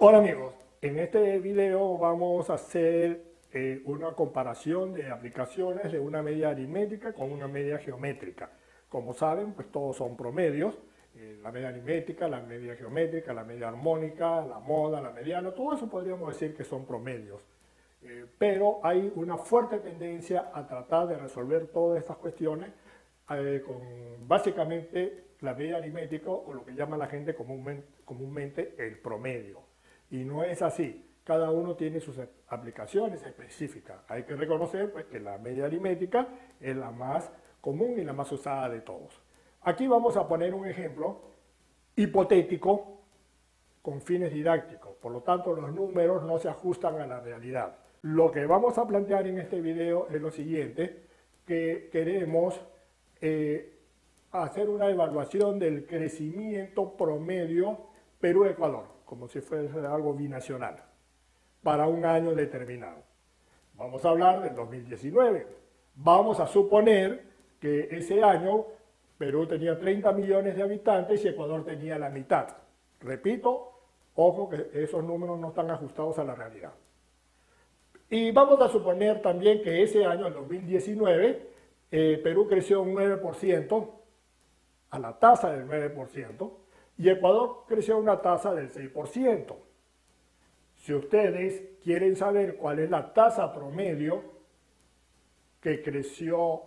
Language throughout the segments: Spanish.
Hola amigos, en este video vamos a hacer una comparación de aplicaciones de una media aritmética con una media geométrica. Como saben, pues todos son promedios, la media aritmética, la media geométrica, la media armónica, la moda, la mediana, todo eso podríamos decir que son promedios. Pero hay una fuerte tendencia a tratar de resolver todas estas cuestiones con básicamente la media aritmética o lo que llama la gente comúnmente el promedio. Y no es así. Cada uno tiene sus aplicaciones específicas. Hay que reconocer pues, que la media aritmética es la más común y la más usada de todos. Aquí vamos a poner un ejemplo hipotético con fines didácticos. Por lo tanto, los números no se ajustan a la realidad. Lo que vamos a plantear en este video es lo siguiente, que queremos hacer una evaluación del crecimiento promedio Perú-Ecuador, como si fuese algo binacional, para un año determinado. Vamos a hablar del 2019. Vamos a suponer que ese año Perú tenía 30 millones de habitantes y Ecuador tenía la mitad. Repito, ojo que esos números no están ajustados a la realidad. Y vamos a suponer también que ese año, el 2019, Perú creció un 9%, a la tasa del 9%, y Ecuador creció a una tasa del 6%. Si ustedes quieren saber cuál es la tasa promedio que creció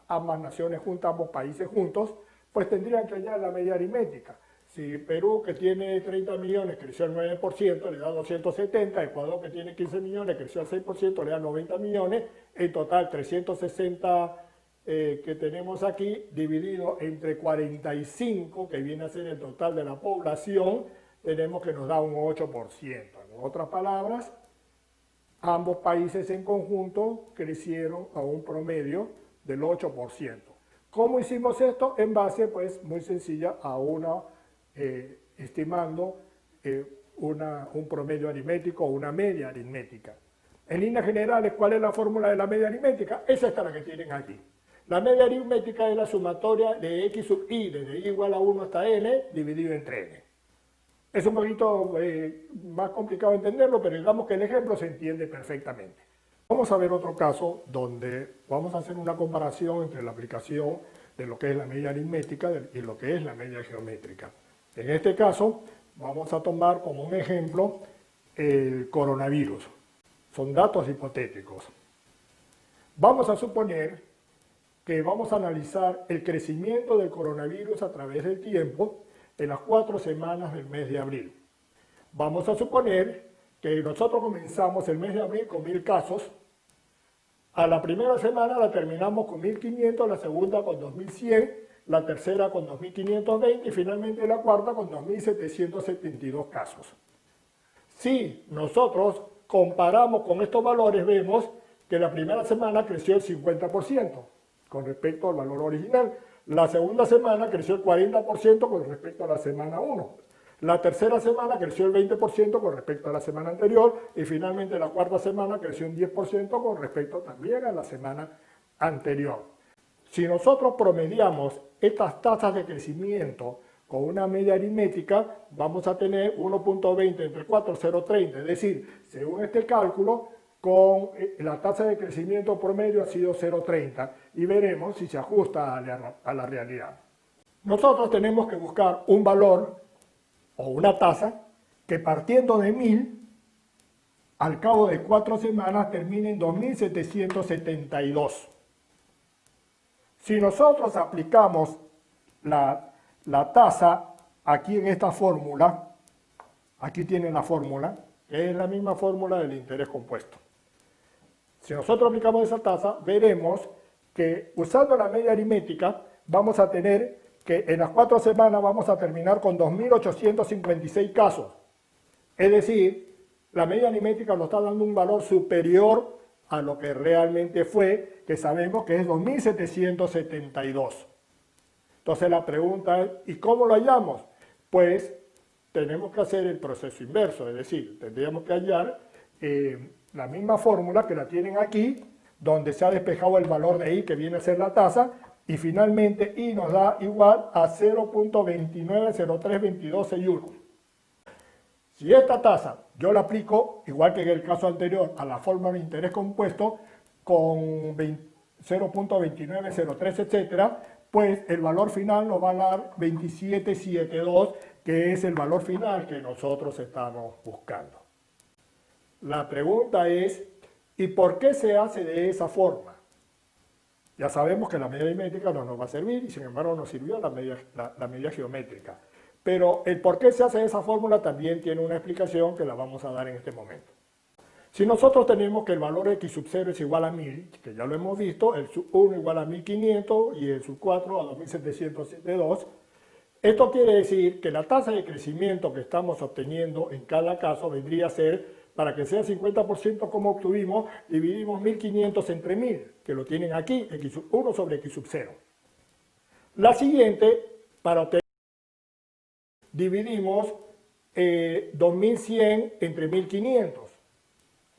ambas naciones juntas, ambos países juntos, pues tendrían que hallar la media aritmética. Si Perú, que tiene 30 millones, creció al 9%, le da 270, Ecuador, que tiene 15 millones, creció al 6%, le da 90 millones, en total 360 que tenemos aquí, dividido entre 45, que viene a ser el total de la población, tenemos que nos da un 8%. En otras palabras, ambos países en conjunto crecieron a un promedio del 8%. ¿Cómo hicimos esto? En base, pues, muy sencilla a estimando un promedio aritmético o una media aritmética. En líneas generales, ¿cuál es la fórmula de la media aritmética? Es esta la que tienen aquí. La media aritmética es la sumatoria de x sub i, desde i igual a 1 hasta n, dividido entre n. Es un poquito más complicado entenderlo, pero digamos que el ejemplo se entiende perfectamente. Vamos a ver otro caso donde vamos a hacer una comparación entre la aplicación de lo que es la media aritmética y lo que es la media geométrica. En este caso, vamos a tomar como un ejemplo el coronavirus. Son datos hipotéticos. Vamos a suponer que vamos a analizar el crecimiento del coronavirus a través del tiempo en las 4 semanas del mes de abril. Vamos a suponer que nosotros comenzamos el mes de abril con 1000 casos, a la primera semana la terminamos con 1500, la segunda con 2100, la tercera con 2520 y finalmente la cuarta con 2772 casos. Si nosotros comparamos con estos valores, vemos que la primera semana creció el 50% con respecto al valor original. La segunda semana creció el 40% con respecto a la semana 1. La tercera semana creció el 20% con respecto a la semana anterior y finalmente la cuarta semana creció un 10% con respecto también a la semana anterior. Si nosotros promediamos estas tasas de crecimiento con una media aritmética, vamos a tener 1.20 entre 4, 0.30, es decir, según este cálculo, con la tasa de crecimiento promedio ha sido 0.30 y veremos si se ajusta a la realidad. Nosotros tenemos que buscar un valor o una tasa que partiendo de 1000, al cabo de 4 semanas termine en 2772. Si nosotros aplicamos la tasa aquí en esta fórmula, aquí tienen la fórmula, que es la misma fórmula del interés compuesto. Si nosotros aplicamos esa tasa, veremos que usando la media aritmética vamos a tener que en las 4 semanas vamos a terminar con 2856 casos. Es decir, la media aritmética nos está dando un valor superior a lo que realmente fue, que sabemos que es 2772. Entonces la pregunta es, ¿y cómo lo hallamos? Pues tenemos que hacer el proceso inverso, es decir, tendríamos que hallar la misma fórmula que la tienen aquí, donde se ha despejado el valor de i, que viene a ser la tasa, y finalmente i nos da igual a 0.29032261. Si esta tasa yo la aplico, igual que en el caso anterior, a la fórmula de interés compuesto con 0.2903, etcétera, pues el valor final nos va a dar 2772, que es el valor final que nosotros estamos buscando. La pregunta es, ¿y por qué se hace de esa forma? Ya sabemos que la medida aritmética no nos va a servir y sin embargo nos sirvió la medida geométrica. Pero el por qué se hace de esa fórmula también tiene una explicación que la vamos a dar en este momento. Si nosotros tenemos que el valor x sub 0 es igual a 1000, que ya lo hemos visto, el sub 1 igual a 1500 y el sub 4 a 2772, esto quiere decir que la tasa de crecimiento que estamos obteniendo en cada caso vendría a ser, para que sea 50% como obtuvimos, dividimos 1500 entre 1000, que lo tienen aquí, x sub 1 sobre x sub 0. La siguiente, para obtener, dividimos 2100 entre 1500.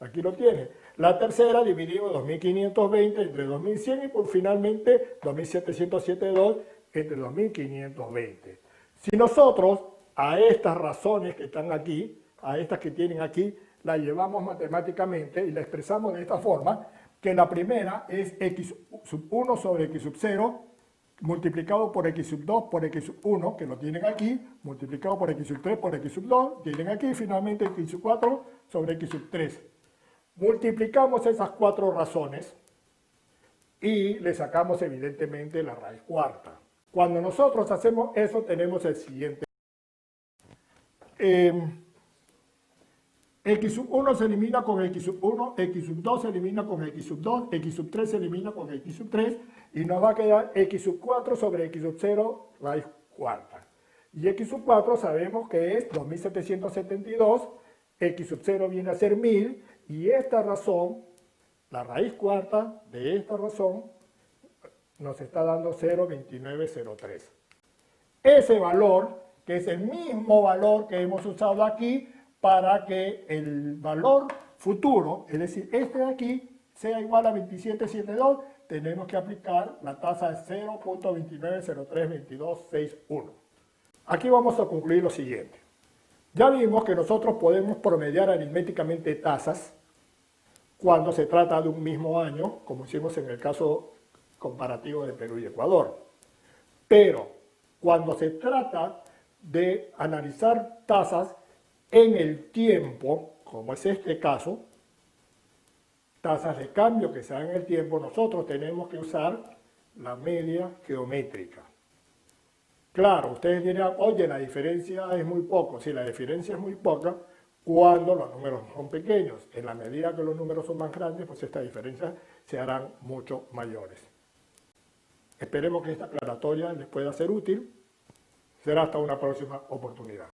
Aquí lo tiene. La tercera dividimos 2520 entre 2100 y por finalmente 2772 entre 2520. Si nosotros a estas razones que están aquí, a estas que tienen aquí, la llevamos matemáticamente y la expresamos de esta forma, que la primera es x sub 1 sobre x sub 0 multiplicado por x sub 2 por x sub 1, que lo tienen aquí, multiplicado por x sub 3 por x sub 2, tienen aquí, y finalmente x sub 4 sobre x sub 3. Multiplicamos esas cuatro razones y le sacamos evidentemente la raíz cuarta. Cuando nosotros hacemos eso tenemos el siguiente. X sub 1 se elimina con x sub 1, x sub 2 se elimina con x sub 2, x sub 3 se elimina con x sub 3 y nos va a quedar x sub 4 sobre x sub 0 raíz cuarta. Y x sub 4 sabemos que es 2772, x sub 0 viene a ser 1000 y esta razón, la raíz cuarta de esta razón, nos está dando 0.2903. Ese valor, que es el mismo valor que hemos usado aquí, para que el valor futuro, es decir, este de aquí, sea igual a 2772, tenemos que aplicar la tasa de 0.29032261. Aquí vamos a concluir lo siguiente. Ya vimos que nosotros podemos promediar aritméticamente tasas cuando se trata de un mismo año, como hicimos en el caso comparativo de Perú y Ecuador. Pero cuando se trata de analizar tasas en el tiempo, como es este caso, tasas de cambio que se dan en el tiempo, nosotros tenemos que usar la media geométrica. Claro, ustedes dirán, oye, la diferencia es muy poco. Sí, la diferencia es muy poca cuando los números son pequeños. En la medida que los números son más grandes, pues estas diferencias se harán mucho mayores. Esperemos que esta aclaratoria les pueda ser útil. Será hasta una próxima oportunidad.